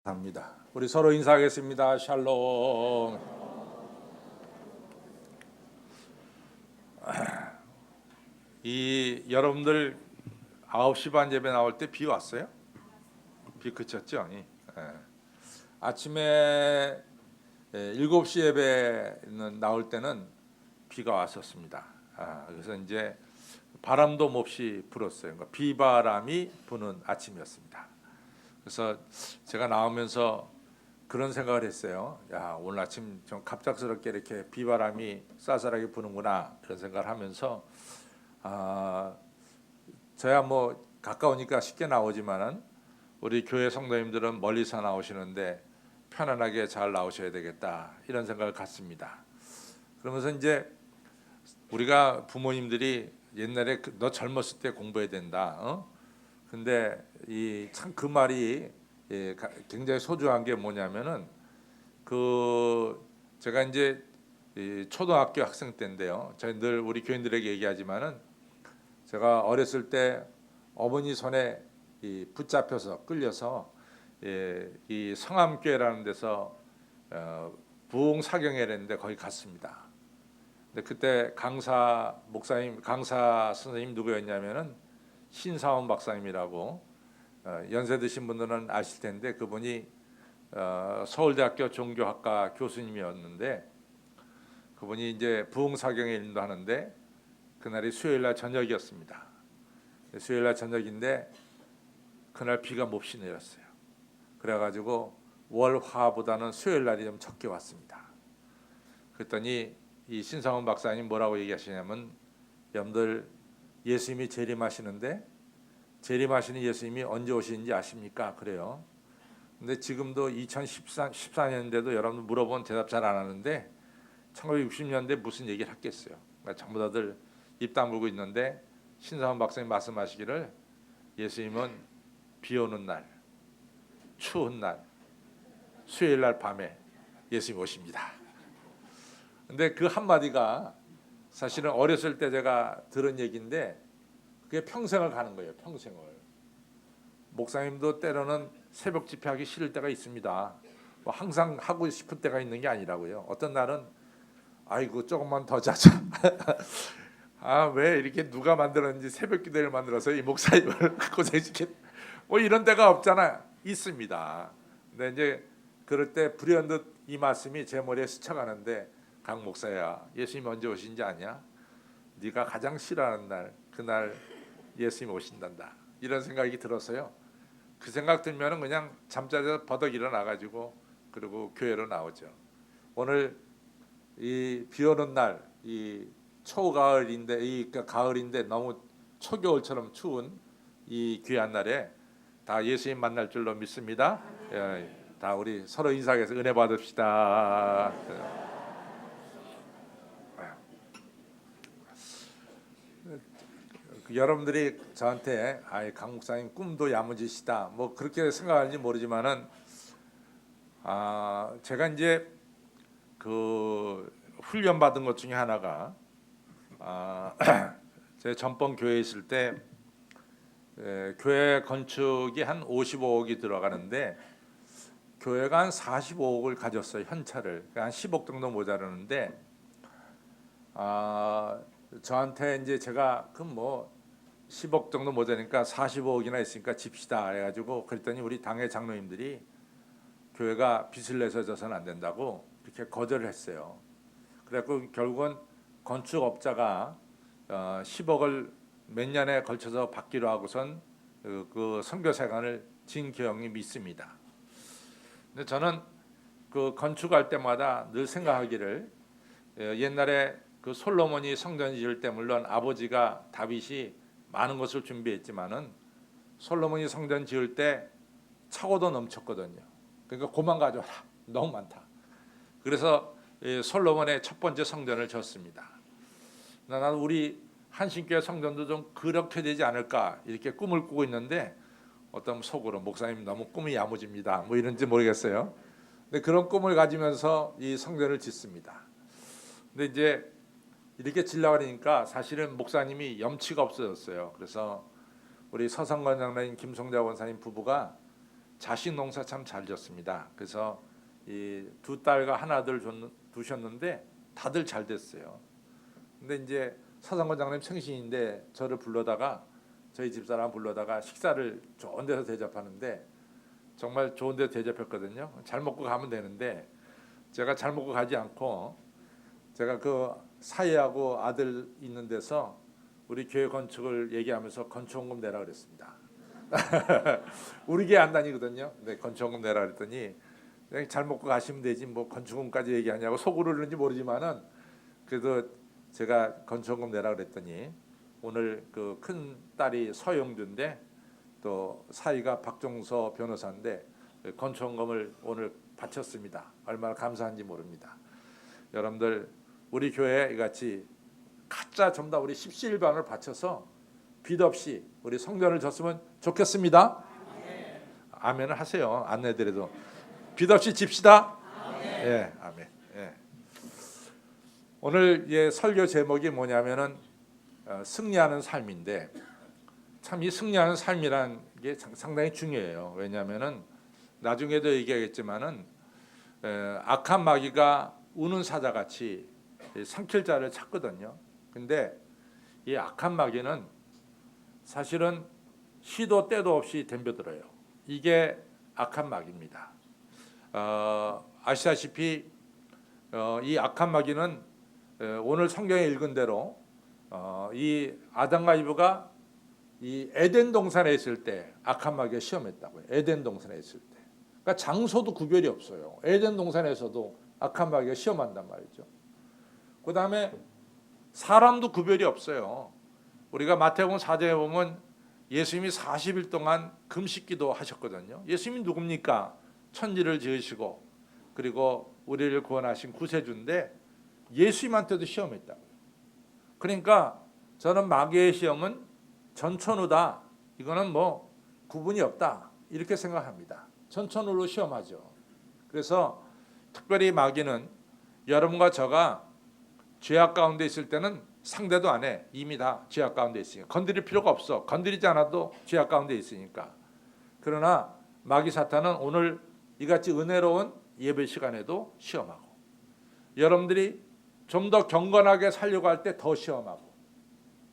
합니다. 우리 서로 인사하겠습니다. 샬롬. 이 여러분들 9시 반 예배 나올 때 비 왔어요? 비 그쳤죠? 예. 아침에 7시 예배는 나올 때는 비가 왔었습니다. 그래서 이제 바람도 몹시 불었어요. 그러니까 비바람이 부는 아침이었습니다. 그래서 제가 나오면서 그런 생각을 했어요. 야, 오늘 아침 좀 갑작스럽게 이렇게 비바람이 쌀쌀하게 부는구나 그런 생각을 하면서 저야 뭐 가까우니까 쉽게 나오지만은 우리 교회 성도님들은 멀리서 나오시는데 편안하게 잘 나오셔야 되겠다 이런 생각을 갖습니다. 그러면서 이제 우리가 부모님들이 옛날에 너 젊었을 때 공부해야 된다. 근데 이 참 그 말이 굉장히 소중한 게 뭐냐면은 제가 이제 초등학교 학생 때인데요. 제가 늘 우리 교인들에게 얘기하지만은 제가 어렸을 때 어머니 손에 붙잡혀서 끌려서 이 성암교회라는 데서 부흥 사경회라는데 거기 갔습니다. 근데 그때 강사 목사님 강사 선생님 누구였냐면은 신사원 박사님이라고 연세 드신 분들은 아실 텐데 그분이 서울대학교 종교학과 교수님이었는데 그분이 이제 부흥사경에 인도하는데 그날이 수요일날 저녁이었습니다. 수요일날 저녁인데 그날 비가 몹시 내렸어요. 그래가지고 월화보다는 수요일날이 좀 적게 왔습니다. 그랬더니 이 신상원 박사님 뭐라고 얘기하시냐면 여러분들 예수님이 재림하시는데 재림하시는 예수님이 언제 오시는지 아십니까? 그래요. 근데 지금도 2014년인데도 여러분 물어보면 대답 잘 안 하는데 1960년대 무슨 얘기를 했겠어요. 그러니까 전부 다들 입 다물고 있는데 신사원 박사님 말씀하시기를 예수님은 비 오는 날, 추운 날, 수요일 날 밤에 예수님 오십니다. 근데 그 한마디가 사실은 어렸을 때 제가 들은 얘기인데 그게 평생을 가는 거예요. 평생을. 목사님도 때로는 새벽 집회하기 싫을 때가 있습니다. 뭐 항상 하고 싶은 때가 있는 게 아니라고요. 어떤 날은 아이고 조금만 더 자자. 왜 이렇게 누가 만들었는지 새벽 기도를 만들어서 이 목사님을 고생시켰. 뭐 이런 때가 없잖아. 있습니다. 근데 이제 그럴 때 불현듯 이 말씀이 제 머리에 스쳐가는데 강 목사야, 예수님 언제 오신지 아냐? 네가 가장 싫어하는 날, 그날 예수님 오신단다. 이런 생각이 들었어요. 그 생각 들면은 그냥 잠자리에서 버덕 일어나가지고 그리고 교회로 나오죠. 오늘 이 비오는 날, 이 초가을인데 가을인데 너무 초겨울처럼 추운 이 귀한 날에 다 예수님 만날 줄로 믿습니다. 다 우리 서로 인사해서 은혜 받읍시다. 여러분들이 저한테 강 목사님 꿈도 야무지시다 뭐 그렇게 생각하는지 모르지만은 제가 이제 그 훈련 받은 것 중에 하나가 제 전번 교회에 있을 때 교회 건축이 한 55억이 들어가는데 교회가 한 45억을 가졌어요. 현찰을 한 10억 정도 모자르는데 저한테 이제 제가 그럼 뭐 10억 정도 모자니까 45억이나 있으니까 집시다 해가지고 그랬더니 우리 당회 장로님들이 교회가 빚을 내서 져서는 안 된다고 이렇게 거절을 했어요. 그래갖고 결국은 건축업자가 10억을 몇 년에 걸쳐서 받기로 하고선 그 선교사관을 진 기억이 있습니다. 근데 저는 그 건축할 때마다 늘 생각하기를 옛날에 그 솔로몬이 성전 지을 때 물론 아버지가 다윗이 많은 것을 준비했지만은 솔로몬이 성전 지을 때 차고도 넘쳤거든요. 그러니까 고만 가져와라. 너무 많다. 그래서 솔로몬의 첫 번째 성전을 졌습니다. 나는 우리 한신교회 성전도 좀 그렇게 되지 않을까 이렇게 꿈을 꾸고 있는데 어떤 속으로 목사님 너무 꿈이 야무집니다. 뭐 이런지 모르겠어요. 근데 그런 꿈을 가지면서 이 성전을 짓습니다. 근데 이제 이렇게 질려고 하니까 사실은 목사님이 염치가 없어졌어요. 그래서 우리 서성관 장로님 김성자 원사님 부부가 자식 농사 참 잘 졌습니다. 그래서 이 두 딸과 하나들 두셨는데 다들 잘 됐어요. 근데 이제 사상권장님 생신인데 저를 불러다가 저희 집사람 불러다가 식사를 좋은 데서 대접하는데 정말 좋은 데서 대접했거든요. 잘 먹고 가면 되는데 제가 잘 먹고 가지 않고 제가 그 사위하고 아들 있는 데서 우리 교회 건축을 얘기하면서 건축원금 내라 그랬습니다. 우리 교회 안 다니거든요. 근데 건축원금 내라 그랬더니 잘 먹고 가시면 되지 뭐 건축원금까지 얘기하냐고 속으로 그러는지 모르지만은 그래도 제가 건축원금 내라 그랬더니 오늘 그 큰 딸이 서영주인데 또 사위가 박종서 변호사인데 건축원금을 오늘 바쳤습니다. 얼마나 감사한지 모릅니다. 여러분들 우리 교회 같이 각자 전부 다 우리 십시일반을 바쳐서 빚 없이 우리 성전을 졌으면 좋겠습니다. 아멘을 하세요. 안 내드려도 빚 없이 집시다. 예, 아멘. 예. 오늘 설교 제목이 뭐냐면은 승리하는 삶인데 참 이 승리하는 삶이란 게 상당히 중요해요. 왜냐하면은 나중에도 얘기하겠지만은 악한 마귀가 우는 사자같이 삼킬 자를 찾거든요. 근데 이 악한 마귀는 사실은 시도 때도 없이 덤벼들어요. 이게 악한 마귀입니다. 아시다시피 이 악한 마귀는 오늘 성경에 읽은 대로 이 아담과 이브가 이 에덴 동산에 있을 때 악한 마귀가 시험했다고요. 에덴 동산에 있을 때. 그러니까 장소도 구별이 없어요. 에덴 동산에서도 악한 마귀가 시험한단 말이죠. 그 다음에 사람도 구별이 없어요. 우리가 마태복음 4장에 보면 예수님이 40일 동안 금식기도 하셨거든요. 예수님이 누굽니까? 천지를 지으시고 그리고 우리를 구원하신 구세주인데 예수님한테도 시험했다고요. 그러니까 저는 마귀의 시험은 전천후다. 이거는 뭐 구분이 없다. 이렇게 생각합니다. 전천후로 시험하죠. 그래서 특별히 마귀는 여러분과 저가 죄악 가운데 있을 때는 상대도 안 해. 이미 다 죄악 가운데 있으니까. 건드릴 필요가 없어. 건드리지 않아도 죄악 가운데 있으니까. 그러나 마귀 사탄은 오늘 이같이 은혜로운 예배 시간에도 시험하고 여러분들이 좀 더 경건하게 살려고 할 때 더 시험하고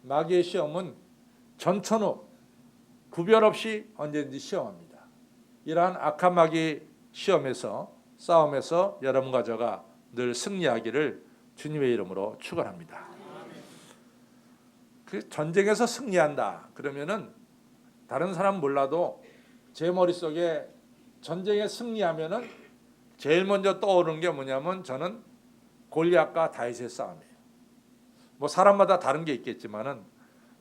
마귀의 시험은 전천후 구별 없이 언제든지 시험합니다. 이러한 악한 마귀 시험에서 싸움에서 여러분과 저가 늘 승리하기를 주님의 이름으로 축원합니다. 그 전쟁에서 승리한다 그러면은 다른 사람 몰라도 제 머릿속에 전쟁에 승리하면은 제일 먼저 떠오르는 게 뭐냐면 저는 골리앗과 다윗의 싸움이에요. 뭐 사람마다 다른 게 있겠지만은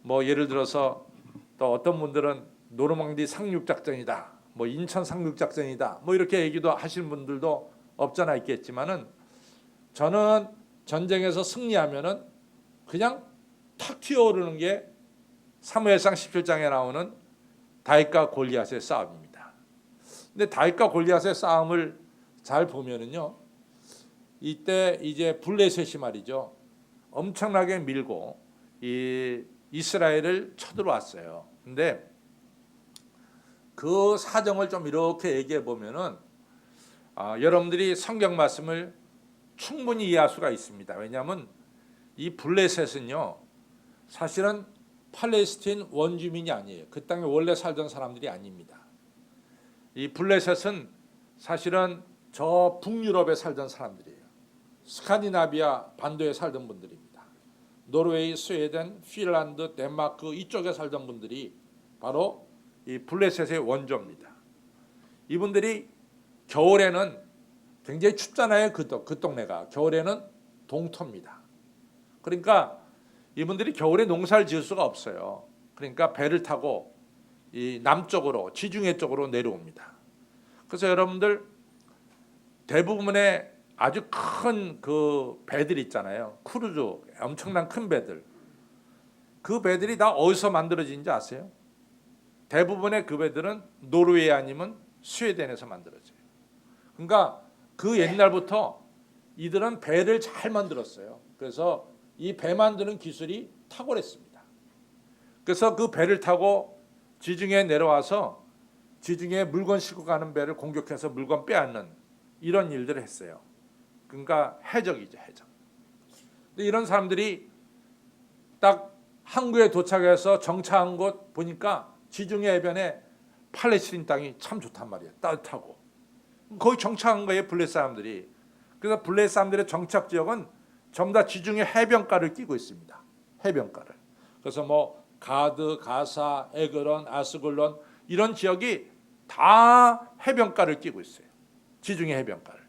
뭐 예를 들어서 또 어떤 분들은 노르망디 상륙 작전이다, 뭐 인천 상륙 작전이다, 뭐 이렇게 얘기도 하시는 분들도 없잖아 있겠지만은 저는 전쟁에서 승리하면은 그냥 탁 튀어오르는 게 사무엘상 17장에 나오는 다윗과 골리앗의 싸움입니다. 근데 다윗과 골리앗의 싸움을 잘 보면은요, 이때 이제 블레셋이 말이죠, 엄청나게 밀고 이 이스라엘을 쳐들어왔어요. 근데 그 사정을 좀 이렇게 얘기해 보면은 여러분들이 성경 말씀을 충분히 이해할 수가 있습니다. 왜냐하면 이 블레셋은요 사실은 팔레스틴 원주민이 아니에요. 그 땅에 원래 살던 사람들이 아닙니다. 이 블레셋은 사실은 저 북유럽에 살던 사람들이에요. 스칸디나비아 반도에 살던 분들입니다. 노르웨이, 스웨덴, 핀란드, 덴마크 이쪽에 살던 분들이 바로 이 블레셋의 원조입니다. 이분들이 겨울에는 굉장히 춥잖아요. 그 동네가 겨울에는 동토입니다. 그러니까 이분들이 겨울에 농사를 지을 수가 없어요. 그러니까 배를 타고 이 남쪽으로 지중해 쪽으로 내려옵니다. 그래서 여러분들 대부분의 아주 큰 그 배들 있잖아요. 크루즈 엄청난 큰 배들. 그 배들이 다 어디서 만들어진지 아세요? 대부분의 그 배들은 노르웨이 아니면 스웨덴에서 만들어져요. 그러니까 그 옛날부터 이들은 배를 잘 만들었어요. 그래서 이 배 만드는 기술이 탁월했습니다. 그래서 그 배를 타고 지중해에 내려와서 지중해 물건 싣고 가는 배를 공격해서 물건 빼앗는 이런 일들을 했어요. 그러니까 해적이죠, 해적. 근데 이런 사람들이 딱 항구에 도착해서 정차한 곳 보니까 지중해 해변에 팔레스틴 땅이 참 좋단 말이에요. 따뜻하고. 거기 정착한 거예요, 블레셋 사람들이. 그래서 블레셋 사람들의 정착 지역은 전부 다 지중해 해변가를 끼고 있습니다. 해변가를. 그래서 뭐 가드, 가사, 에그론, 아스글론 이런 지역이 다 해변가를 끼고 있어요. 지중해 해변가를.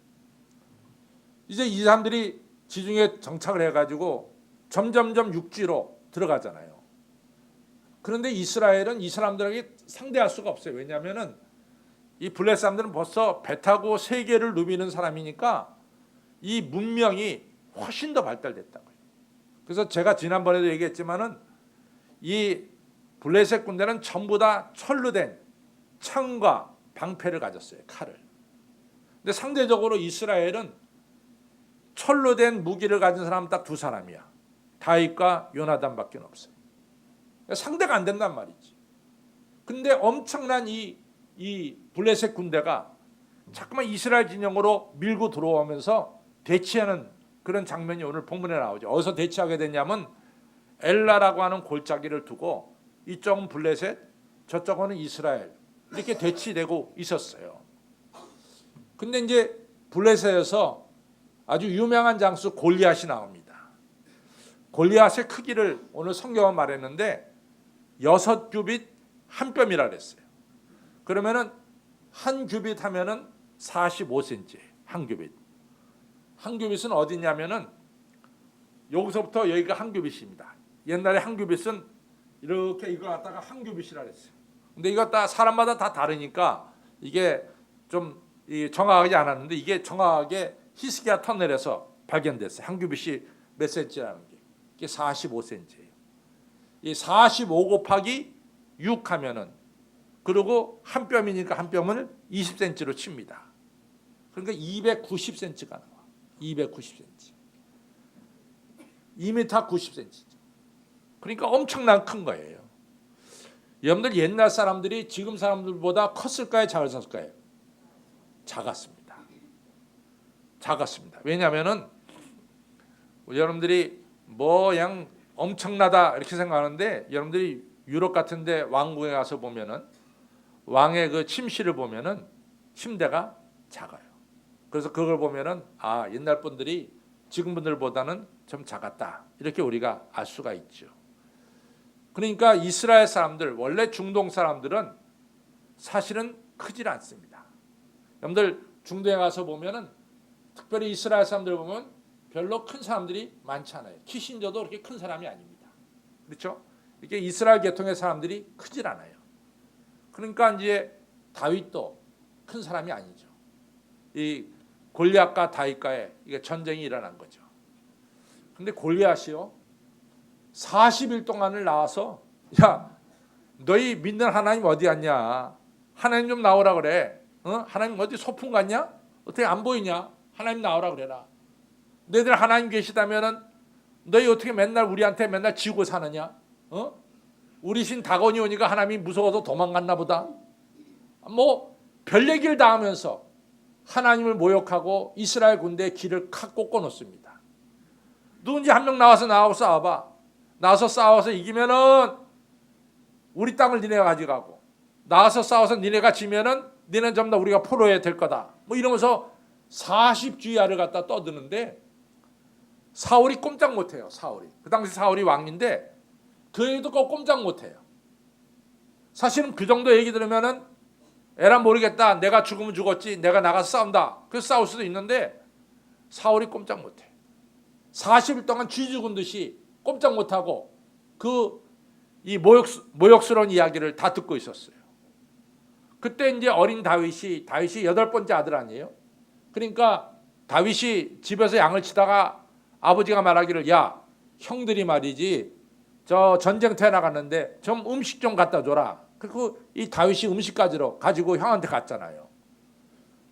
이제 이 사람들이 지중해 정착을 해가지고 점점점 육지로 들어가잖아요. 그런데 이스라엘은 이 사람들에게 상대할 수가 없어요. 왜냐하면은 이 블레셋 사람들은 벌써 배 타고 세계를 누비는 사람이니까 이 문명이 훨씬 더 발달됐다고요. 그래서 제가 지난번에도 얘기했지만은 이 블레셋 군대는 전부 다 철로 된 창과 방패를 가졌어요. 칼을. 근데 상대적으로 이스라엘은 철로 된 무기를 가진 사람은 딱 두 사람이야. 다윗과 요나단밖에 없어요. 상대가 안 된단 말이지. 근데 엄청난 이 블레셋 군대가 자꾸만 이스라엘 진영으로 밀고 들어오면서 대치하는 그런 장면이 오늘 본문에 나오죠. 어디서 대치하게 됐냐면 엘라라고 하는 골짜기를 두고 이쪽은 블레셋, 저쪽은 이스라엘 이렇게 대치되고 있었어요. 근데 이제 블레셋에서 아주 유명한 장수 골리앗이 나옵니다. 골리앗의 크기를 오늘 성경은 말했는데 6규빗 한 뼘이라 그랬어요. 그러면은 한 규빗 하면은 45cm 한 규빗. 한 규빗은 어디냐면은 여기서부터 여기가 한 규빗입니다. 옛날에 한 규빗은 이렇게 이거 갖다가 한 규빗이라 그랬어요. 근데 이거 다 사람마다 다 다르니까 이게 좀 정확하지 않았는데 이게 정확하게 히스기야 터널에서 발견됐어요. 한 규빗이 몇 센치라는 게. 이게 45cm예요. 이 45 곱하기 6 하면은 그리고 한 뼘이니까 한 뼘을 20cm로 칩니다. 그러니까 290cm가 나와. 290cm. 2m 90cm죠. 그러니까 엄청난 큰 거예요. 여러분들 옛날 사람들이 지금 사람들보다 컸을까요? 작았을까요? 작았습니다. 작았습니다. 왜냐하면은 여러분들이 뭐 그냥 엄청나다 이렇게 생각하는데 여러분들이 유럽 같은데 왕궁에 가서 보면은 왕의 그 침실을 보면은 침대가 작아요. 그래서 그걸 보면은 아 옛날 분들이 지금 분들보다는 좀 작았다 이렇게 우리가 알 수가 있죠. 그러니까 이스라엘 사람들 원래 중동 사람들은 사실은 크질 않습니다. 여러분들 중동에 가서 보면은 특별히 이스라엘 사람들 보면 별로 큰 사람들이 많지 않아요. 키신저도 그렇게 큰 사람이 아닙니다. 그렇죠? 이렇게 이스라엘 계통의 사람들이 크질 않아요. 그러니까 이제 다윗도 큰 사람이 아니죠. 이 골리앗과 다윗과의 이게 전쟁이 일어난 거죠. 근데 골리앗이요 40일 동안을 나와서 야 너희 믿는 하나님 어디 갔냐? 하나님 좀 나오라 그래. 하나님 어디 소풍 갔냐? 어떻게 안 보이냐? 하나님 나오라 그래라. 너희들 하나님 계시다면은 너희 어떻게 맨날 우리한테 맨날 지고 사느냐? 우리 신 다곤이 오니까 하나님이 무서워서 도망갔나 보다. 뭐 별 얘기를 다 하면서 하나님을 모욕하고 이스라엘 군대의 길을 칵 꽂고 놓습니다. 누군지 한 명 나와서 싸워봐. 나와서 싸워서 이기면은 우리 땅을 니네가 가져가고 나와서 싸워서 니네가 지면은 니네는 전부 다 우리가 포로해야 될 거다. 뭐 이러면서 40주야를 갖다 떠드는데 사울이 꼼짝 못해요. 사울이 그 당시 사울이 왕인데 그 얘기도 꼼짝 못해요. 사실은 그 정도 얘기 들으면은 에라 모르겠다. 내가 죽으면 죽었지. 내가 나가서 싸운다. 그래서 싸울 수도 있는데 사울이 꼼짝 못해. 40일 동안 쥐 죽은 듯이 꼼짝 못하고 이 모욕스러운 이야기를 다 듣고 있었어요. 그때 이제 어린 다윗이 8번째 아들 아니에요. 그러니까 다윗이 집에서 양을 치다가 아버지가 말하기를 야 형들이 말이지 저 전쟁터에 나갔는데 좀 음식 좀 갖다 줘라. 그리고 이 다윗이 음식 가지고 형한테 갔잖아요.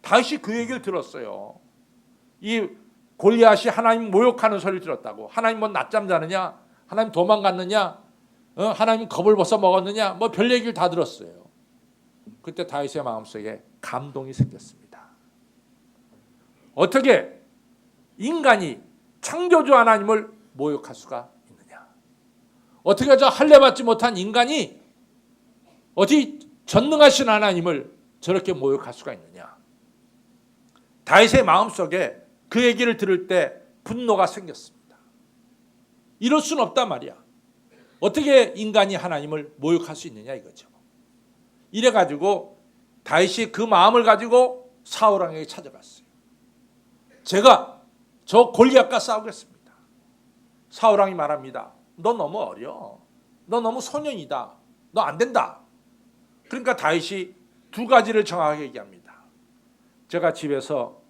다윗이 그 얘기를 들었어요. 이 골리앗이 하나님 모욕하는 소리를 들었다고. 하나님 뭐 낮잠 자느냐? 하나님 도망갔느냐? 하나님 겁을 벗어 먹었느냐? 뭐 별 얘기를 다 들었어요. 그때 다윗의 마음속에 감동이 생겼습니다. 어떻게 인간이 창조주 하나님을 모욕할 수가 있느냐? 어떻게 저 할례받지 못한 인간이 어디 전능하신 하나님을 저렇게 모욕할 수가 있느냐? 다윗의 마음속에 그 얘기를 들을 때 분노가 생겼습니다. 이럴 수는 없단 말이야. 어떻게 인간이 하나님을 모욕할 수 있느냐 이거죠. 이래가지고 다윗이 그 마음을 가지고 사울 왕에게 찾아갔어요. 제가 저 골리앗과 싸우겠습니다. 사울 왕이 말합니다. 너 너무 어려. 너 너무 소년이다. 너 안 된다. 그러니까 다윗이 두 가지를 정확하게 얘기합니다. 제가 집에서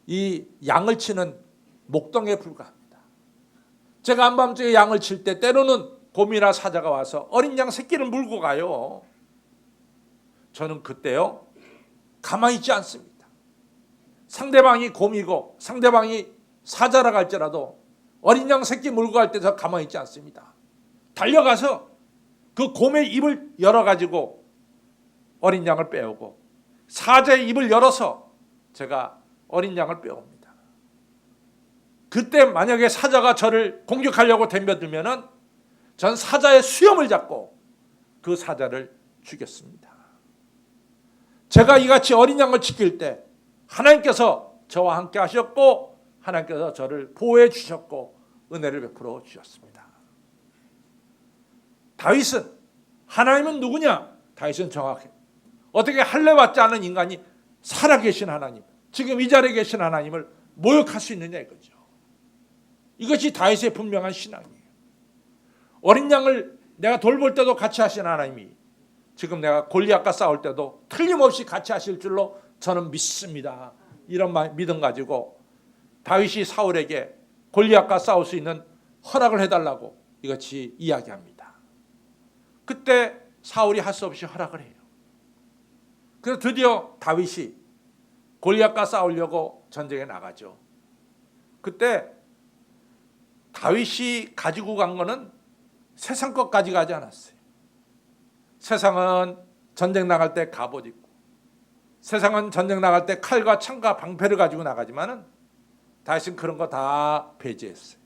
이 양을 치는 목동에 불과합니다. 제가 한밤중에 양을 칠 때 때로는 곰이나 사자가 와서 어린 양 새끼를 물고 가요. 저는 그때요 가만히 있지 않습니다. 상대방이 곰이고 상대방이 사자라 할지라도 어린 양 새끼 물고 갈 때 저 가만히 있지 않습니다. 달려가서 그 곰의 입을 열어가지고 어린 양을 빼오고 사자의 입을 열어서 제가 어린 양을 빼옵니다. 그때 만약에 사자가 저를 공격하려고 덤벼들면은 전 사자의 수염을 잡고 그 사자를 죽였습니다. 제가 이같이 어린 양을 지킬 때 하나님께서 저와 함께 하셨고 하나님께서 저를 보호해 주셨고 은혜를 베풀어 주셨습니다. 다윗은 하나님은 누구냐? 다윗은 정확해. 어떻게 할례받지 않은 인간이 살아계신 하나님, 지금 이 자리에 계신 하나님을 모욕할 수 있느냐 이거죠. 이것이 다윗의 분명한 신앙이에요. 어린 양을 내가 돌볼 때도 같이 하신 하나님이 지금 내가 골리앗과 싸울 때도 틀림없이 같이 하실 줄로 저는 믿습니다. 이런 믿음 가지고 다윗이 사울에게 골리앗과 싸울 수 있는 허락을 해달라고 이같이 이야기합니다. 그때 사울이 할 수 없이 허락을 해요. 그래서 드디어 다윗이 골리앗과 싸우려고 전쟁에 나가죠. 그때 다윗이 가지고 간 거는 세상 것까지 가지 않았어요. 세상은 전쟁 나갈 때 갑옷 입고 세상은 전쟁 나갈 때 칼과 창과 방패를 가지고 나가지만은 다윗은 그런 거 다 배제했어요.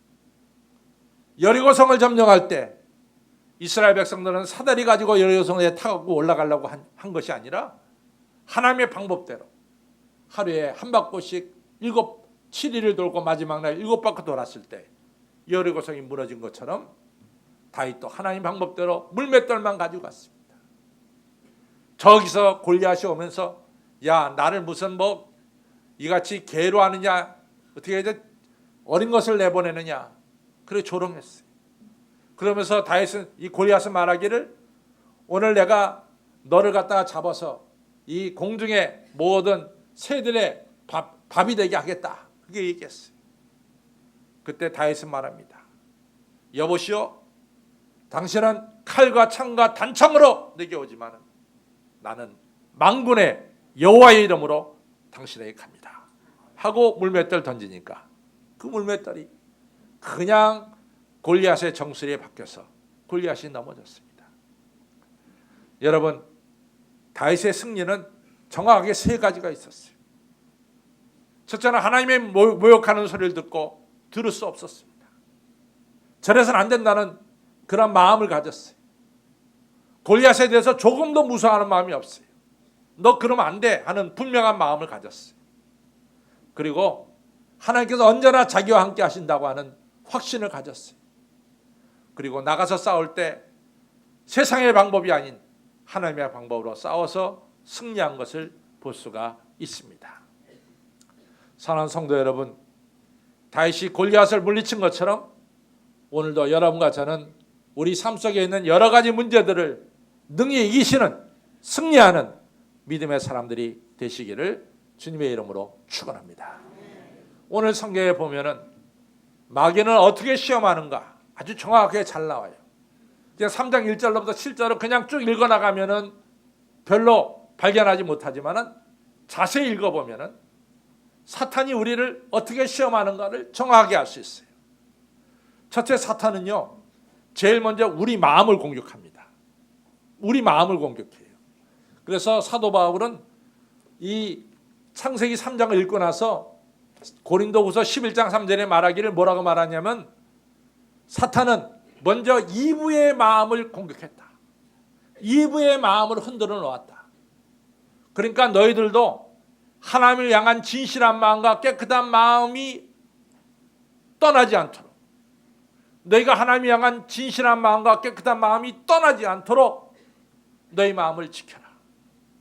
여리고성을 점령할 때 이스라엘 백성들은 사다리 가지고 여리고성에 타고 올라가려고 한 것이 아니라 하나님의 방법대로 하루에 한 바퀴씩 7일을 돌고 마지막 날 7바퀴 돌았을 때 여리고성이 무너진 것처럼 다윗도 하나님 방법대로 물맷돌만 가지고 갔습니다. 저기서 골리앗이 오면서 야 나를 무슨 뭐 이같이 개로 하느냐 어떻게 이제 어린 것을 내보내느냐 그래 조롱했어요. 그러면서 다윗은 이 골리앗은 말하기를 오늘 내가 너를 갖다가 잡아서 이 공중의 모든 새들의 밥이 되게 하겠다 그렇게 얘기했어요. 그때 다윗은 말합니다. 여보시오 당신은 칼과 창과 단창으로 내게 오지만 나는 만군의 여호와의 이름으로 당신에게 갑니다 하고 물맷돌 던지니까 그 물맷돌이 그냥 골리앗의 정수리에 박혀서 골리앗이 넘어졌습니다. 여러분 다윗의 승리는 정확하게 세 가지가 있었어요. 첫째는 하나님의 모욕하는 소리를 듣고 들을 수 없었습니다. 저래서는 안 된다는 그런 마음을 가졌어요. 골리앗에 대해서 조금도 무서워하는 마음이 없어요. 너 그러면 안 돼 하는 분명한 마음을 가졌어요. 그리고 하나님께서 언제나 자기와 함께 하신다고 하는 확신을 가졌어요. 그리고 나가서 싸울 때 세상의 방법이 아닌 하나님의 방법으로 싸워서 승리한 것을 볼 수가 있습니다. 사랑하는 성도 여러분, 다윗이 골리앗을 물리친 것처럼 오늘도 여러분과 저는 우리 삶 속에 있는 여러 가지 문제들을 능히 이기시는 승리하는 믿음의 사람들이 되시기를 주님의 이름으로 축원합니다. 오늘 성경에 보면은 마귀는 어떻게 시험하는가 아주 정확하게 잘 나와요. 그냥 3장 1절로부터 7절을 그냥 쭉 읽어나가면은 별로 발견하지 못하지만은 자세히 읽어보면은 사탄이 우리를 어떻게 시험하는가를 정확하게 알 수 있어요. 첫째 사탄은요, 제일 먼저 우리 마음을 공격합니다. 우리 마음을 공격해요. 그래서 사도 바울은 이 창세기 3장을 읽고 나서 고린도후서 11장 3절에 말하기를 뭐라고 말하냐면 사탄은 먼저 이브의 마음을 공격했다. 이브의 마음을 흔들어 놓았다. 그러니까 너희들도 하나님을 향한 진실한 마음과 깨끗한 마음이 떠나지 않도록, 너희가 하나님을 향한 진실한 마음과 깨끗한 마음이 떠나지 않도록 너희 마음을 지켜라.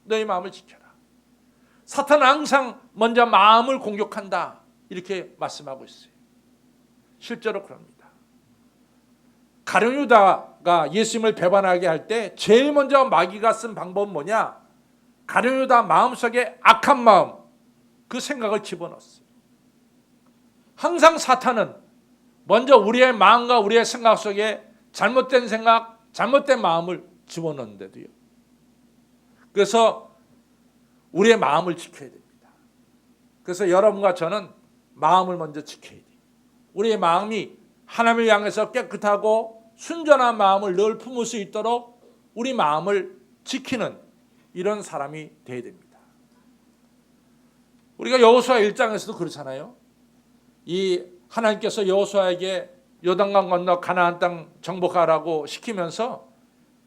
너희 마음을 지켜라. 사탄은 항상 먼저 마음을 공격한다. 이렇게 말씀하고 있어요. 실제로 그럽니다. 가룟 유다가 예수님을 배반하게 할 때 제일 먼저 마귀가 쓴 방법은 뭐냐? 가룟 유다 마음속에 악한 마음, 그 생각을 집어넣었어요. 항상 사탄은 먼저 우리의 마음과 우리의 생각 속에 잘못된 생각, 잘못된 마음을 집어넣는데도요. 그래서 우리의 마음을 지켜야 됩니다. 그래서 여러분과 저는 마음을 먼저 지켜야 돼요. 우리의 마음이 하나님을 향해서 깨끗하고 순전한 마음을 늘 품을 수 있도록 우리 마음을 지키는 이런 사람이 되어야 됩니다. 우리가 여호수아 1장에서도 그렇잖아요. 이 하나님께서 여호수아에게 요단강 건너 가나안 땅 정복하라고 시키면서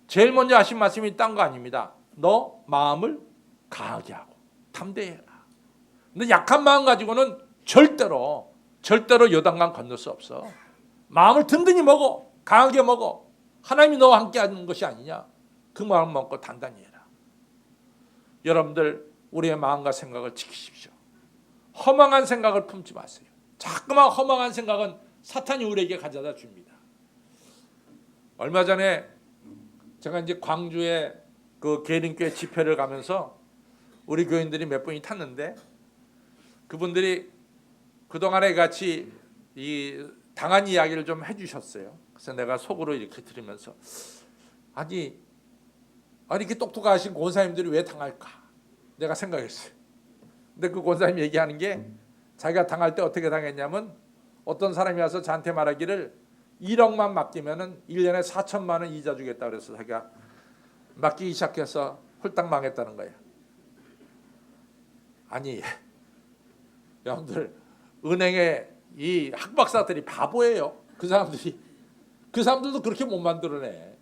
제일 먼저 하신 말씀이 딴 거 아닙니다. 너 마음을 강하게 하고 담대해라. 근데 약한 마음 가지고는 절대로 요단강 건널 수 없어. 마음을 든든히 먹어. 강하게 먹어. 하나님이 너와 함께 하는 것이 아니냐. 그 마음 먹고 단단히 해라. 여러분들 우리의 마음과 생각을 지키십시오. 허망한 생각을 품지 마세요. 자꾸만 허망한 생각은 사탄이 우리에게 가져다 줍니다. 얼마 전에 제가 이제 광주에 그 계림교회 집회를 가면서 우리 교인들이 몇 분이 탔는데 그분들이 그동안에 같이 이 당한 이야기를 좀 해주셨어요. 그래서 내가 속으로 이렇게 들으면서 아니 이렇게 똑똑하신 권사님들이 왜 당할까? 내가 생각했어요. 근데 그 권사님 얘기하는 게 자기가 당할 때 어떻게 당했냐면 어떤 사람이 와서 저한테 말하기를 1억만 맡기면은 1년에 4천만 원 이자 주겠다 그래서 자기가 맡기기 시작해서 홀딱 망했다는 거예요. 아니 여러분들 은행에 이 학박사들이 바보예요. 그 사람들도 그렇게 못 만들어내.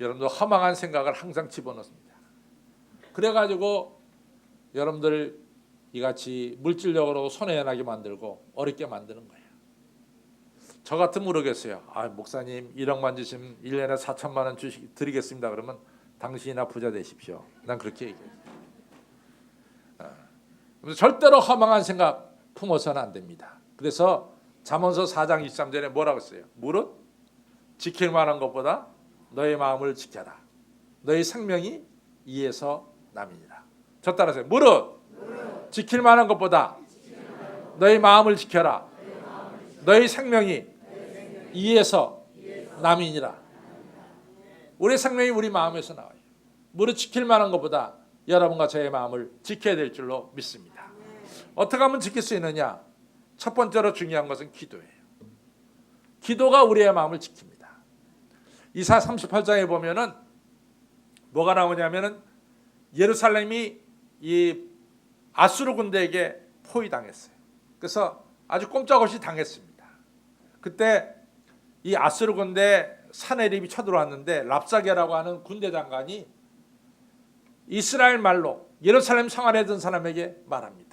여러분들 허망한 생각을 항상 집어넣습니다. 그래가지고 여러분들 이같이 물질적으로 손해나게 만들고 어렵게 만드는 거예요. 저 같으면 모르겠어요. 목사님 1억만 주시면 1년에 4천만 원 드리겠습니다. 그러면 당신이나 부자 되십시오. 난 그렇게 얘기해요. 절대로 허망한 생각 품어서는 안 됩니다. 그래서 잠언서 4장 23절에 뭐라고 했어요? 무릇 지킬 만한 것보다 너의 마음을 지켜라. 너의 생명이 이에서 남이니라. 저 따라서요. 무릇 지킬 만한 것보다 너의 마음을 지켜라. 너의 생명이 이에서 남이니라. 우리 생명이 우리 마음에서 나와요. 무릇 지킬 만한 것보다 여러분과 저의 마음을 지켜야 될 줄로 믿습니다. 어떻게 하면 지킬 수 있느냐? 첫 번째로 중요한 것은 기도예요. 기도가 우리의 마음을 지킵니다. 이사 38장에 보면은 뭐가 나오냐면은 예루살렘이 이 아수르 군대에게 포위당했어요. 그래서 아주 꼼짝없이 당했습니다. 그때 이 아수르 군대 사네립이 쳐들어왔는데 랍사게라고 하는 군대 장관이 이스라엘 말로 예루살렘 성 안에 든 사람에게 말합니다.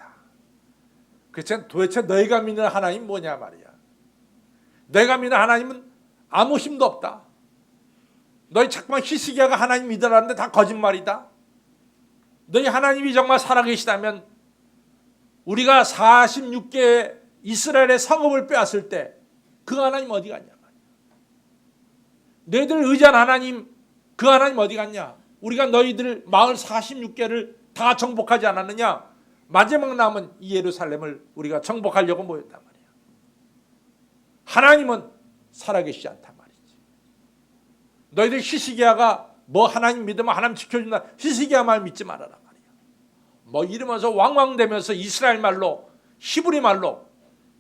도대체 너희가 믿는 하나님 뭐냐 말이야. 내가 믿는 하나님은 아무 힘도 없다. 너희 자꾸만 히스기야가 하나님 믿으라는데 다 거짓말이다. 너희 하나님이 정말 살아계시다면 우리가 46개의 이스라엘의 성읍을 빼앗을 때 그 하나님 어디 갔냐 말이야. 너희들 의지한 하나님 그 하나님 어디 갔냐. 우리가 너희들 마을 46개를 다 정복하지 않았느냐. 마지막 남은 이 예루살렘을 우리가 정복하려고 모였단 말이야. 하나님은 살아계시지 않단 말이지. 너희들 히스기야가 뭐 하나님 믿으면 하나님 지켜준다. 히스기야 말 믿지 말아라 말이야. 뭐 이러면서 왕왕대면서 이스라엘 말로 히브리 말로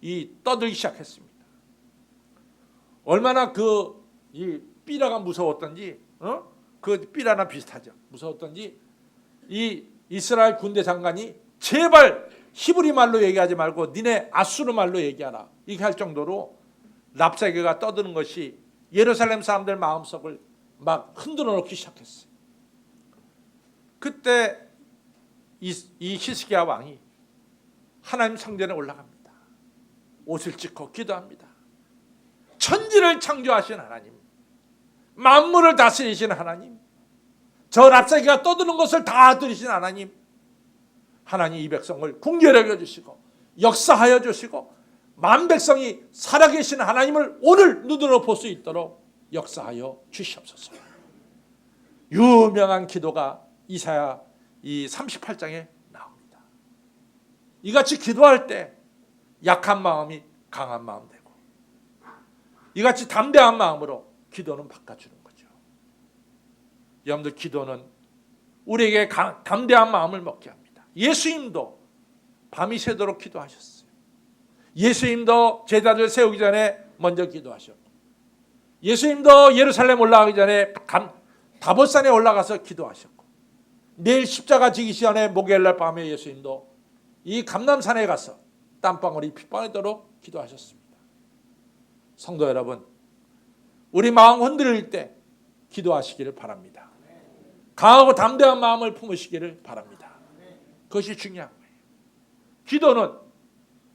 이 떠들기 시작했습니다. 얼마나 이 삐라가 무서웠던지 그 삐라나 비슷하죠. 무서웠던지 이 이스라엘 군대 장관이 제발 히브리 말로 얘기하지 말고 니네 아수르 말로 얘기하라. 이렇게 할 정도로 랍사게가 떠드는 것이 예루살렘 사람들 마음속을 막 흔들어 놓기 시작했어요. 그때 이 히스기야 왕이 하나님 성전에 올라갑니다. 옷을 찢고 기도합니다. 천지를 창조하신 하나님, 만물을 다스리신 하나님, 저 랍사게가 떠드는 것을 다 들으신 하나님, 하나님 이 백성을 궁결히 여겨주시고 역사하여 주시고 만 백성이 살아계신 하나님을 오늘 눈으로 볼 수 있도록 역사하여 주시옵소서. 유명한 기도가 이사야 이 38장에 나옵니다. 이같이 기도할 때 약한 마음이 강한 마음 되고 이같이 담대한 마음으로 기도는 바꿔주는 거죠. 여러분들 기도는 우리에게 담대한 마음을 먹게 합니다. 예수님도 밤이 새도록 기도하셨어요. 예수님도 제자들 세우기 전에 먼저 기도하셨고 예수님도 예루살렘 올라가기 전에 다봇산에 올라가서 기도하셨고 내일 십자가 지기 전에 목요일날 밤에 예수님도 이 감람산에 가서 땀방울이 핏방울도록 기도하셨습니다. 성도 여러분, 우리 마음 흔들릴 때 기도하시기를 바랍니다. 강하고 담대한 마음을 품으시기를 바랍니다. 그것이 중요한 거예요. 기도는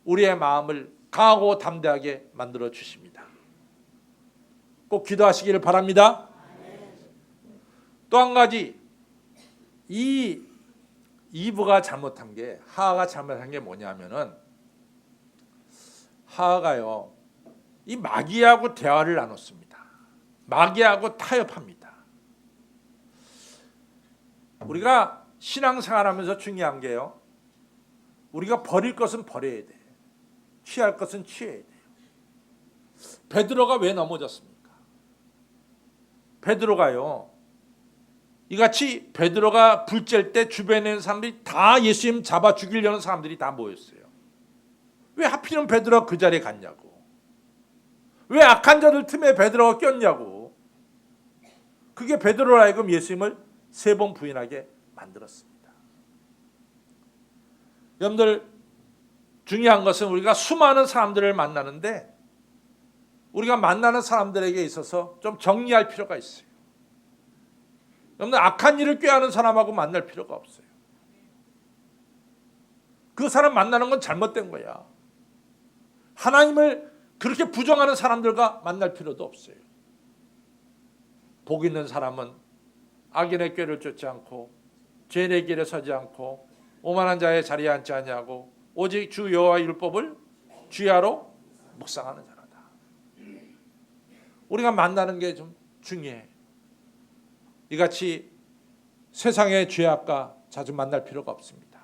우리의 마음을 강하고 담대하게 만들어 주십니다. 꼭 기도하시기를 바랍니다. 또 한 가지, 이브가 잘못한 게, 하하가 잘못한 게 뭐냐면은 하하가요 이 마귀하고 대화를 나눴습니다. 마귀하고 타협합니다. 우리가 신앙생활하면서 중요한 게요, 우리가 버릴 것은 버려야 돼요. 취할 것은 취해야 돼요. 베드로가 왜 넘어졌습니까? 베드로가요, 이같이 베드로가 불 쬐 때 주변에 있는 사람들이 다 예수님 잡아 죽이려는 사람들이 다 모였어요. 왜 하필이면 베드로가 그 자리에 갔냐고. 왜 악한 자들 틈에 베드로가 꼈냐고. 그게 베드로로 하여금 예수님을 3번 부인하게 만들었습니다. 여러분들, 중요한 것은 우리가 수많은 사람들을 만나는데 우리가 만나는 사람들에게 있어서 좀 정리할 필요가 있어요. 여러분들, 악한 일을 꾀하는 사람하고 만날 필요가 없어요. 그 사람 만나는 건 잘못된 거야. 하나님을 그렇게 부정하는 사람들과 만날 필요도 없어요. 복 있는 사람은 악인의 꾀를 쫓지 않고 죄인의 길에 서지 않고 오만한 자의 자리에 앉지 아니하고 오직 주 여호와의 율법을 주야로 묵상하는 자라다. 우리가 만나는 게 좀 중요해. 이같이 세상의 죄악과 자주 만날 필요가 없습니다.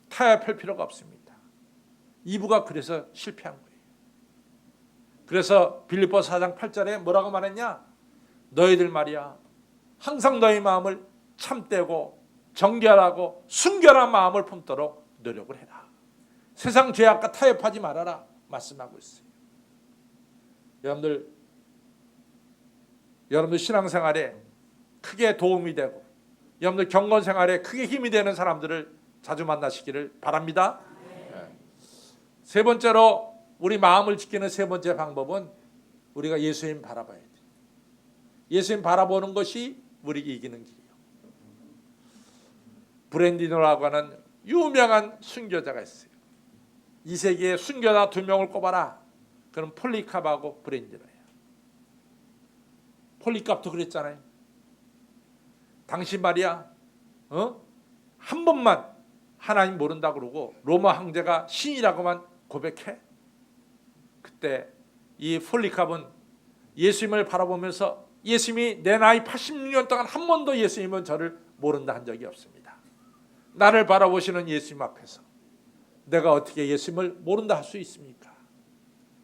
타협할 필요가 없습니다. 이브가 그래서 실패한 거예요. 그래서 빌립보서 4장 8절에 뭐라고 말했냐? 너희들 말이야, 항상 너희 마음을 참되고 정결하고 순결한 마음을 품도록 노력을 해라. 세상 죄악과 타협하지 말아라 말씀하고 있어요. 여러분들 신앙생활에 크게 도움이 되고 여러분들 경건생활에 크게 힘이 되는 사람들을 자주 만나시기를 바랍니다. 세 번째로 우리 마음을 지키는 세 번째 방법은 우리가 예수님 바라봐야 돼요. 예수님 바라보는 것이 우리에게 이기는 길이에요. 브랜디노라고 하는 유명한 순교자가 있어요. 이 세계에 순교자 2명을 꼽아라. 그럼 폴리캅하고 브랜디노예요. 폴리캅도 그랬잖아요. 당신 말이야, 한 번만 하나님 모른다 그러고 로마 황제가 신이라고만 고백해. 그때 이 폴리캅은 예수님을 바라보면서 예수님이 내 나이 86년 동안 한 번도 예수님은 저를 모른다 한 적이 없습니다. 나를 바라보시는 예수님 앞에서 내가 어떻게 예수님을 모른다 할 수 있습니까?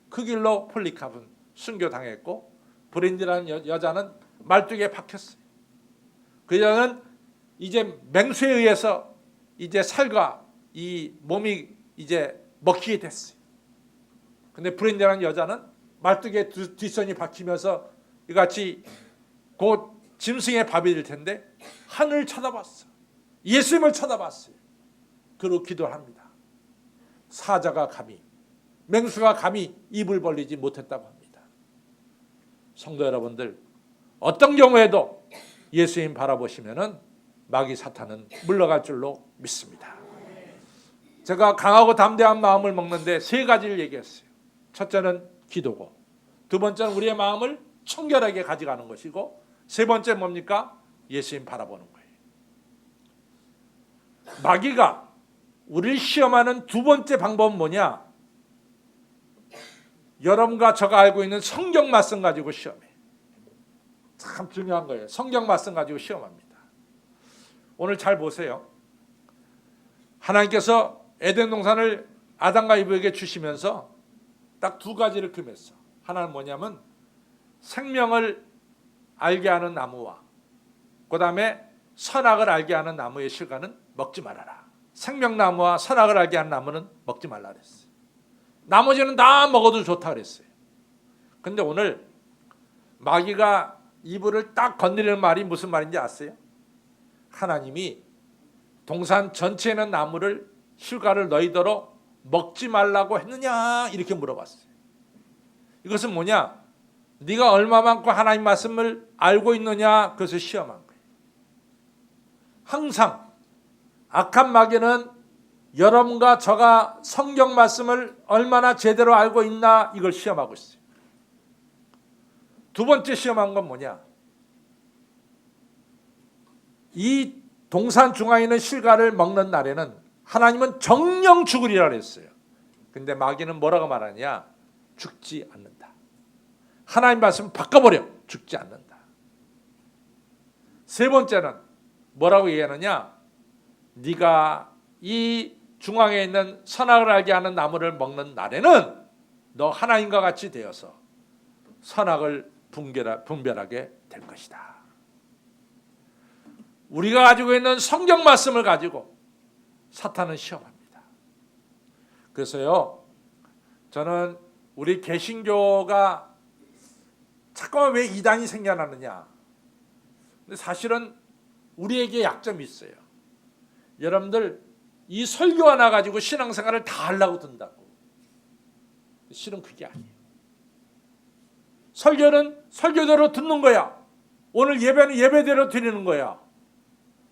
그 길로 폴리캅은 순교당했고 브랜디라는 여자는 말뚝에 박혔어요. 그 여자는 이제 맹수에 의해서 이제 살과 이 몸이 이제 먹히게 됐어요. 근데 브랜디라는 여자는 말뚝에 뒷선이 박히면서 이같이 곧 짐승의 밥이 될 텐데 하늘을 쳐다봤어. 예수님을 쳐다봤어요. 그리고 기도를 합니다. 사자가 감히, 맹수가 감히 입을 벌리지 못했다고 합니다. 성도 여러분들, 어떤 경우에도 예수님 바라보시면은 마귀 사탄은 물러갈 줄로 믿습니다. 제가 강하고 담대한 마음을 먹는데 세 가지를 얘기했어요. 첫째는 기도고, 두 번째는 우리의 마음을 청결하게 가져가는 것이고, 세 번째 뭡니까? 예수님 바라보는 거예요. 마귀가 우리를 시험하는 두 번째 방법은 뭐냐? 여러분과 제가 알고 있는 성경 말씀 가지고 시험해. 참 중요한 거예요. 성경 말씀 가지고 시험합니다. 오늘 잘 보세요. 하나님께서 에덴 동산을 아담과 이브에게 주시면서 딱 두 가지를 금했어. 하나는 뭐냐면 생명을 알게 하는 나무와 그 다음에 선악을 알게 하는 나무의 실과는 먹지 말아라. 생명나무와 선악을 알게 하는 나무는 먹지 말라 그랬어요. 나머지는 다 먹어도 좋다 그랬어요. 근데 오늘 마귀가 이불을 딱 건드리는 말이 무슨 말인지 아세요? 하나님이 동산 전체에 있는 나무를 실과를 너희더러 먹지 말라고 했느냐 이렇게 물어봤어요. 이것은 뭐냐? 네가 얼마만큼 하나님 말씀을 알고 있느냐 그것을 시험한 거예요. 항상 악한 마귀는 여러분과 저가 성경 말씀을 얼마나 제대로 알고 있나 이걸 시험하고 있어요. 두 번째 시험한 건 뭐냐? 이 동산 중앙에 있는 실과를 먹는 날에는 하나님은 정령 죽으리라 그랬어요. 근데 마귀는 뭐라고 말하냐? 죽지 않는다. 하나님 말씀 바꿔버려. 죽지 않는다. 세 번째는 뭐라고 얘기하느냐? 네가 이 중앙에 있는 선악을 알게 하는 나무를 먹는 날에는 너 하나님과 같이 되어서 선악을 분별하게 될 것이다. 우리가 가지고 있는 성경 말씀을 가지고 사탄은 시험합니다. 그래서요, 저는 우리 개신교가 잠깐만 왜 이단이 생겨나느냐? 근데 사실은 우리에게 약점이 있어요. 여러분들 이 설교 하나 가지고 신앙생활을 다 하려고 든다고. 실은 그게 아니에요. 설교는 설교대로 듣는 거야. 오늘 예배는 예배대로 드리는 거야.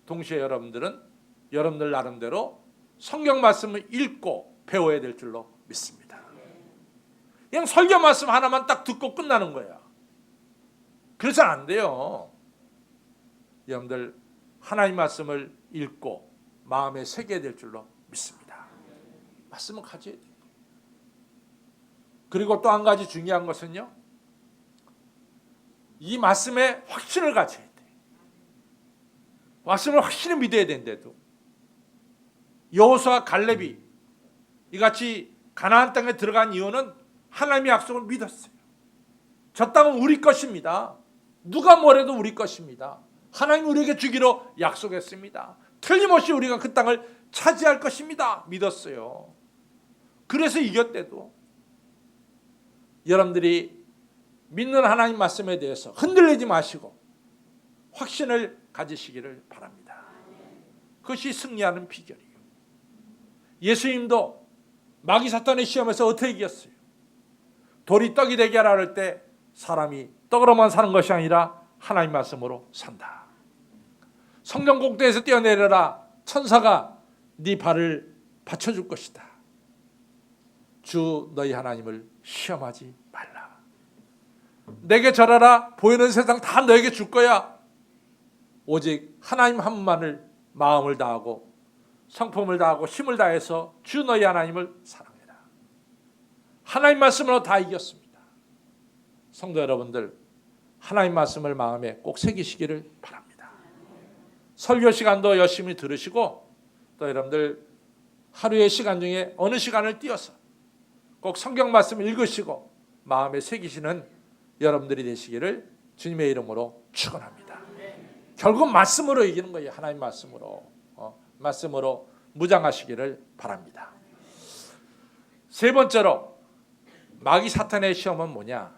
동시에 여러분들은 여러분들 나름대로 성경 말씀을 읽고 배워야 될 줄로 믿습니다. 그냥 설교 말씀 하나만 딱 듣고 끝나는 거야. 그래서는 안 돼요. 여러분들 하나님 말씀을 읽고 마음에 새겨야 될 줄로 믿습니다. 말씀을 가져야 돼요. 그리고 또 한 가지 중요한 것은요, 이 말씀에 확신을 가져야 돼. 말씀을 확실히 믿어야 되는데도 여호수아 갈렙이 이같이 가나안 땅에 들어간 이유는 하나님의 약속을 믿었어요. 저 땅은 우리 것입니다. 누가 뭐래도 우리 것입니다. 하나님 우리에게 주기로 약속했습니다. 틀림없이 우리가 그 땅을 차지할 것입니다. 믿었어요. 그래서 이겼대도. 여러분들이 믿는 하나님 말씀에 대해서 흔들리지 마시고 확신을 가지시기를 바랍니다. 그것이 승리하는 비결이에요. 예수님도 마귀 사탄의 시험에서 어떻게 이겼어요? 돌이 떡이 되게 하라 할 때 사람이 떡으로만 사는 것이 아니라 하나님 말씀으로 산다. 성전 꼭대기에서 뛰어내려라. 천사가 네 발을 받쳐줄 것이다. 주 너희 하나님을 시험하지 말라. 내게 절하라. 보이는 세상 다 너에게 줄 거야. 오직 하나님 한 분만을 마음을 다하고 성품을 다하고 힘을 다해서 주 너희 하나님을 사랑해라. 하나님 말씀으로 다 이겼습니다. 성도 여러분들, 하나님 말씀을 마음에 꼭 새기시기를 바랍니다. 설교 시간도 열심히 들으시고 또 여러분들 하루의 시간 중에 어느 시간을 띄어서 꼭 성경 말씀을 읽으시고 마음에 새기시는 여러분들이 되시기를 주님의 이름으로 축원합니다. 결국 말씀으로 이기는 거예요. 하나님 말씀으로. 말씀으로 무장하시기를 바랍니다. 세 번째로 마귀 사탄의 시험은 뭐냐?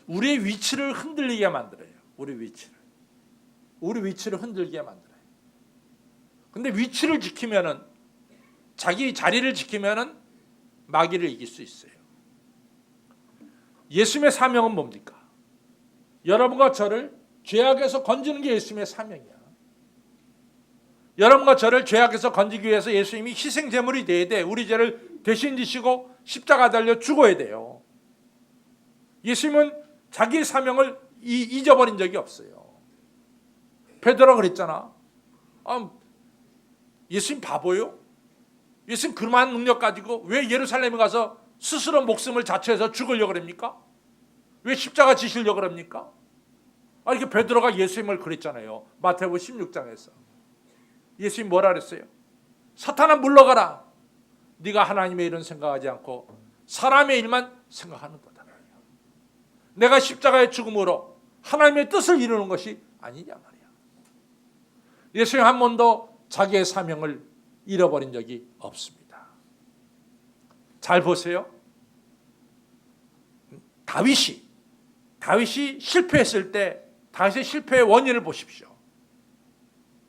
우리의 위치를 흔들리게 만들어요. 우리 위치를 흔들게 만들어요. 근데 위치를 지키면은, 자기 자리를 지키면은 마귀를 이길 수 있어요. 예수님의 사명은 뭡니까? 여러분과 저를 죄악에서 건지는 게 예수님의 사명이야. 여러분과 저를 죄악에서 건지기 위해서 예수님이 희생제물이 돼야 돼. 우리 죄를 대신 지시고 십자가 달려 죽어야 돼요. 예수님은 자기의 사명을 잊어버린 적이 없어요. 베드로가 그랬잖아. 예수님 바보요? 예수님 그만한 능력 가지고 왜 예루살렘에 가서 스스로 목숨을 자처해서 죽으려고 그럽니까? 왜 십자가 지시려고 그럽니까? 이렇게 베드로가 예수님을 그랬잖아요. 마태복음 16장에서. 예수님 뭐라 그랬어요? 사탄아 물러가라. 네가 하나님의 일은 생각하지 않고 사람의 일만 생각하는 거다. 내가 십자가의 죽음으로 하나님의 뜻을 이루는 것이 아니냐 말이야. 예수님 한 번도 자기의 사명을 잃어버린 적이 없습니다. 잘 보세요. 다윗이 실패했을 때 다윗의 실패의 원인을 보십시오.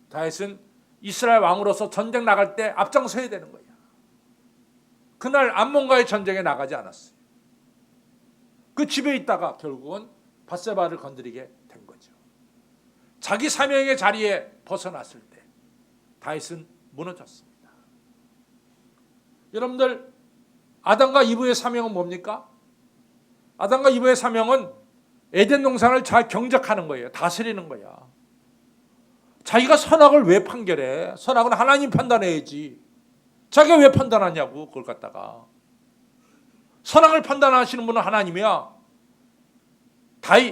다윗은 이스라엘 왕으로서 전쟁 나갈 때 앞장서야 되는 거야. 그날 암몬과의 전쟁에 나가지 않았어요. 그 집에 있다가 결국은 밧세바를 건드리게 된 거죠. 자기 사명의 자리에 벗어났을 때 다윗은 무너졌습니다. 여러분들, 아담과 이브의 사명은 뭡니까? 아담과 이브의 사명은 에덴 동산을 잘 경작하는 거예요. 다스리는 거야. 자기가 선악을 왜 판결해? 선악은 하나님 판단해야지. 자기가 왜 판단하냐고, 그걸 갖다가. 선악을 판단하시는 분은 하나님이야.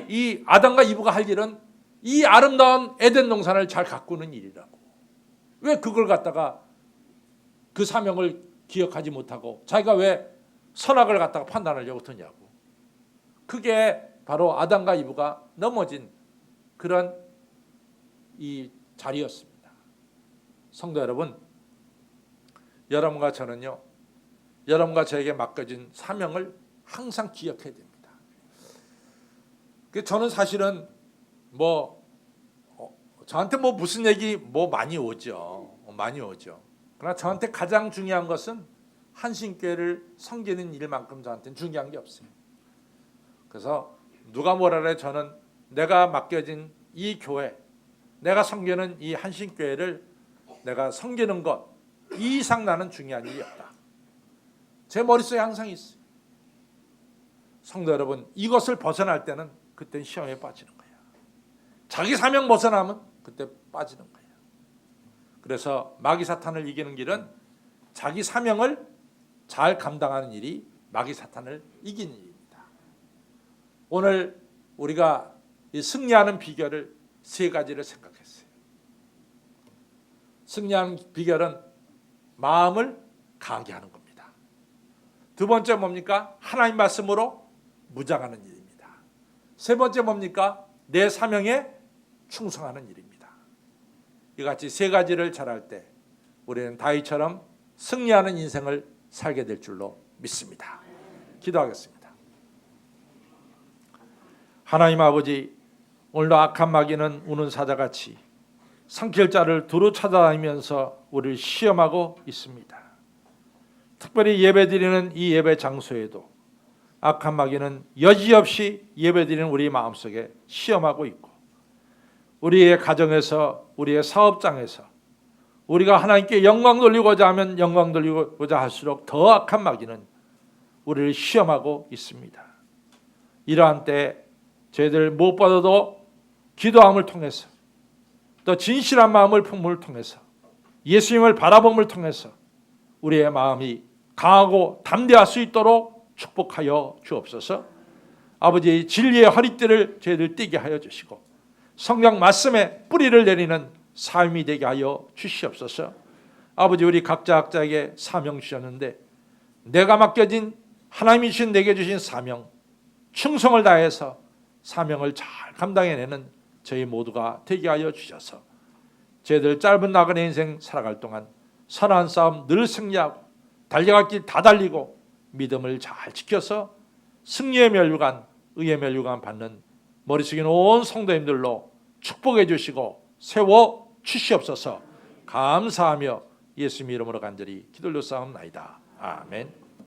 이 아담과 이브가 할 일은 이 아름다운 에덴 동산을 잘 가꾸는 일이라고. 왜 그걸 갖다가 그 사명을 기억하지 못하고 자기가 왜 선악을 갖다가 판단하려고 드냐고. 그게 바로 아담과 이브가 넘어진 그런 이 자리였습니다. 성도 여러분, 여러분과 저는요, 여러분과 저에게 맡겨진 사명을 항상 기억해야 됩니다. 저는 사실은 저한테 무슨 얘기 많이 오죠. 그러나 저한테 가장 중요한 것은 한신교회를 섬기는 일만큼 저한테는 중요한 게 없어요. 그래서 누가 뭐라 그래, 저는 내가 맡겨진 이 교회, 내가 섬기는 이 한신교회를 내가 섬기는 것, 이 이상 나는 중요한 일이 없다. 제 머릿속에 항상 있어요. 성도 여러분, 이것을 벗어날 때는 그때 시험에 빠지는 거예요. 자기 사명 벗어나면 그때 빠지는 거예요. 그래서 마귀 사탄을 이기는 길은 자기 사명을 잘 감당하는 일이 마귀 사탄을 이기는 일입니다. 오늘 우리가 이 승리하는 비결을 세 가지를 생각했어요. 승리하는 비결은 마음을 강하게 하는 겁니다. 두 번째 뭡니까? 하나님 말씀으로 무장하는 일입니다. 세 번째 뭡니까? 내 사명에 충성하는 일입니다. 이같이 세 가지를 잘할 때 우리는 다윗처럼 승리하는 인생을 살게 될 줄로 믿습니다. 기도하겠습니다. 하나님 아버지, 오늘도 악한 마귀는 우는 사자같이 삼킬 자를 두루 찾아다니면서 우리를 시험하고 있습니다. 특별히 예배드리는 이 예배 장소에도 악한 마귀는 여지없이 예배드리는 우리 마음속에 시험하고 있고, 우리의 가정에서, 우리의 사업장에서 우리가 하나님께 영광 돌리고자 하면 영광 돌리고자 할수록 더 악한 마귀는 우리를 시험하고 있습니다. 이러한 때 저희들 무엇보다도 기도함을 통해서, 또 진실한 마음을 품음을 통해서, 예수님을 바라봄을 통해서 우리의 마음이 강하고 담대할 수 있도록 축복하여 주옵소서. 아버지, 진리의 허리띠를 저희들 띠게 하여 주시고 성경 말씀에 뿌리를 내리는 삶이 되게 하여 주시옵소서. 아버지, 우리 각자에게 사명 주셨는데 내가 맡겨진, 하나님이 주신 내게 주신 사명, 충성을 다해서 사명을 잘 감당해내는 저희 모두가 되게 하여 주셔서 저희들 짧은 나그네 인생 살아갈 동안 선한 싸움 늘 승리하고 달려갈 길 다 달리고 믿음을 잘 지켜서 승리의 면류관, 의의 면류관 받는 머리 숙인 온 성도님들로 축복해 주시고 세워 주시옵소서. 감사하며 예수님 이름으로 간절히 기도 올려싸움나이다. 아멘.